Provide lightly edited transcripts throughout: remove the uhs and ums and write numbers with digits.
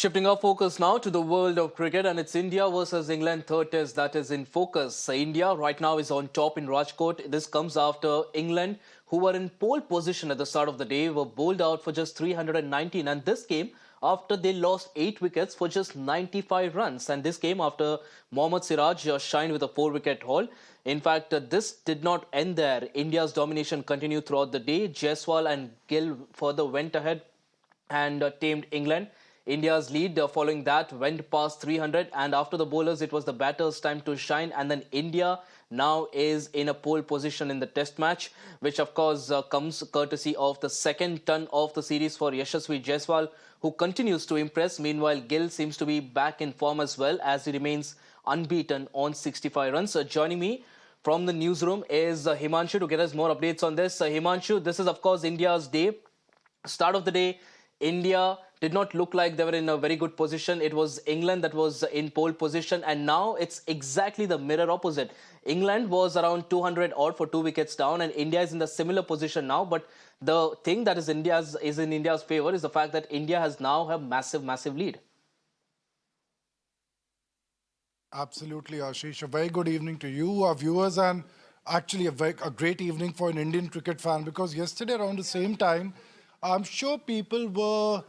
Shifting our focus now to the world of cricket, and it's India versus England third test that is in focus. India right now is on top in Rajkot. This comes after England, who were in pole position at the start of the day, were bowled out for just 319. And this came after they lost 8 wickets for just 95 runs. And this came after Mohammad Siraj shined with a 4-wicket haul. In fact, this did not end there. India's domination continued throughout the day. Jaiswal and Gill further went ahead and tamed England. India's lead following that went past 300, and after the bowlers, it was the batters' time to shine. And then India now is in a pole position in the test match, which of course comes courtesy of the second ton of the series for Yashasvi Jaiswal, who continues to impress. Meanwhile, Gill seems to be back in form as well, as he remains unbeaten on 65 runs. Joining me from the newsroom is Himanshu to get us more updates on this. Himanshu, this is of course India's day. Start of the day, India did not look like they were in a very good position. It was England that was in pole position, and now it's exactly the mirror opposite. England was around 200 odd for 2 wickets down, and India is in the similar position now. But the thing that is in India's favor is the fact that India has now a massive lead. Absolutely, Ashish. A very good evening to you, our viewers, and actually a great evening for an Indian cricket fan, because yesterday around the same time, I'm sure people were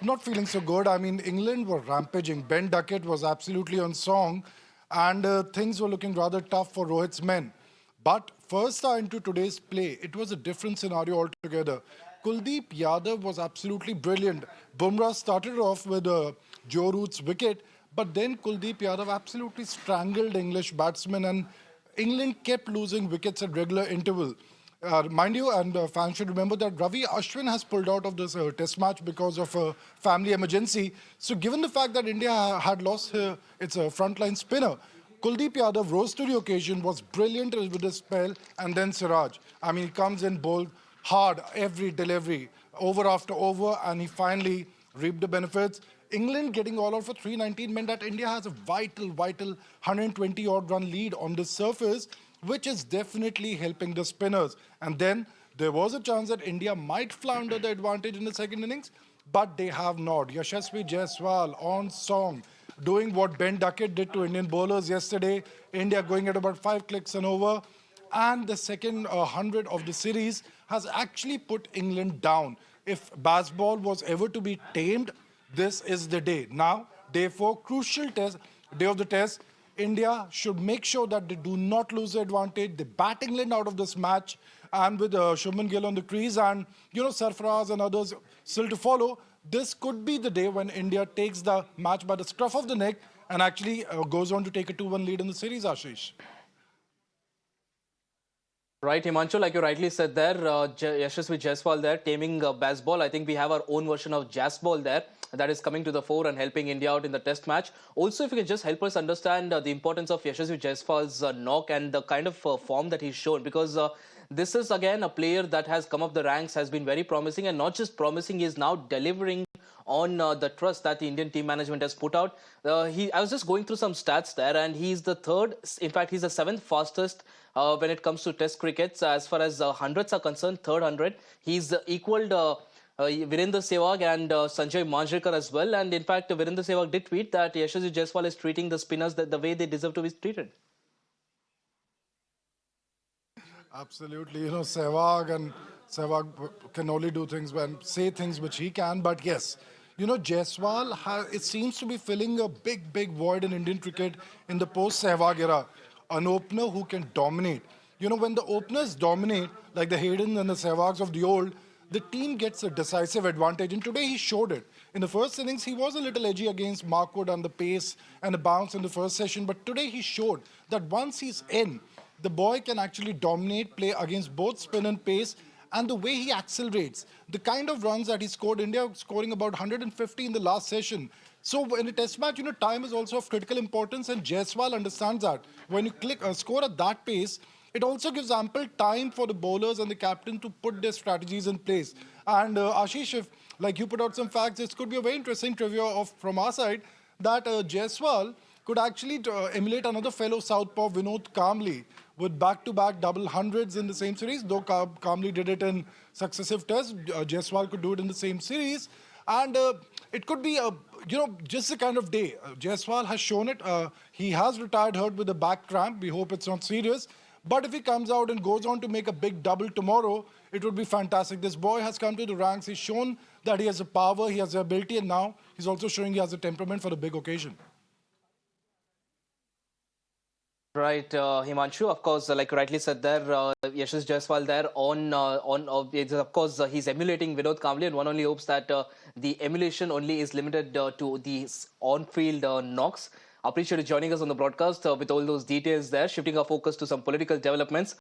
not feeling so good. I mean, England were rampaging. Ben Duckett was absolutely on song, and things were looking rather tough for Rohit's men. But first into today's play, it was a different scenario altogether. Kuldeep Yadav was absolutely brilliant. Bumrah started off with Joe Root's wicket, but then Kuldeep Yadav absolutely strangled English batsmen, and England kept losing wickets at regular interval. Mind you, and fans should remember that Ravi Ashwin has pulled out of this test match because of a family emergency. So given the fact that India had lost its frontline spinner, Kuldeep Yadav rose to the occasion, was brilliant with his spell, and then Siraj. I mean, he comes in bold, hard, every delivery, over after over, and he finally reaped the benefits. England getting all out for 319 meant that India has a vital 120-odd run lead on the surface, which is definitely helping the spinners. And then there was a chance that India might flounder the advantage in the second innings, but they have not. Yashasvi Jaiswal on song, doing what Ben Duckett did to Indian bowlers yesterday. India going at about 5 clicks and over. And the second 100 of the series has actually put England down. If Bazball was ever to be tamed, this is the day. Now, day 4, crucial test, day of the test. India should make sure that they do not lose the advantage. They bat England out of this match, and with Shubman Gill on the crease and, Sarfaraz and others still to follow, this could be the day when India takes the match by the scruff of the neck and actually goes on to take a 2-1 lead in the series, Ashish. Right, Himanshu, like you rightly said there, Yashasvi Jaiswal there, taming Bazball. I think we have our own version of Jazzball there that is coming to the fore and helping India out in the test match. Also, if you can just help us understand the importance of Yashasvi Jaiswal's knock and the kind of form that he's shown, because this is again a player that has come up the ranks, has been very promising, and not just promising, he is now delivering on the trust that the Indian team management has put out. I was just going through some stats there, and he's the third, in fact, he's the 7th fastest when it comes to test crickets. As far as hundreds are concerned, third 100. He's equaled Virendra Sehwag and Sanjay Manjrekar as well. And in fact, Virendra Sehwag did tweet that Yashasvi Jaiswal is treating the spinners the way they deserve to be treated. Absolutely. Sehwag can only do things say things which he can. But yes, Jaiswal, it seems to be filling a big void in Indian cricket in the post-Sehwag era. An opener who can dominate. When the openers dominate, like the Hayden and the Sehwags of the old, the team gets a decisive advantage. And today he showed it. In the first innings, he was a little edgy against Markwood and the pace and the bounce in the first session. But today he showed that once he's in, the boy can actually dominate, play against both spin and pace. And the way he accelerates, the kind of runs that he scored, India scoring about 150 in the last session. So in a test match, time is also of critical importance, and Jaiswal understands that. When you score at that pace, it also gives ample time for the bowlers and the captain to put their strategies in place. And Ashish, if like you put out some facts, this could be a very interesting trivia from our side, that Jaiswal could actually emulate another fellow southpaw, Vinod Kamli, with back-to-back double hundreds in the same series. Though Kamli did it in successive tests, Jaiswal could do it in the same series. And it could be, just the kind of day. Jaiswal has shown it. He has retired hurt with a back cramp. We hope it's not serious. But if he comes out and goes on to make a big double tomorrow, it would be fantastic. This boy has come to the ranks. He's shown that he has the power, he has the ability, and now he's also showing he has the temperament for the big occasion. Right, Himanshu. Of course, like you rightly said there, Yashasvi Jaiswal there of course, he's emulating Vinod Kamble, and one only hopes that the emulation only is limited to the on-field knocks. Appreciate you joining us on the broadcast with all those details there, shifting our focus to some political developments.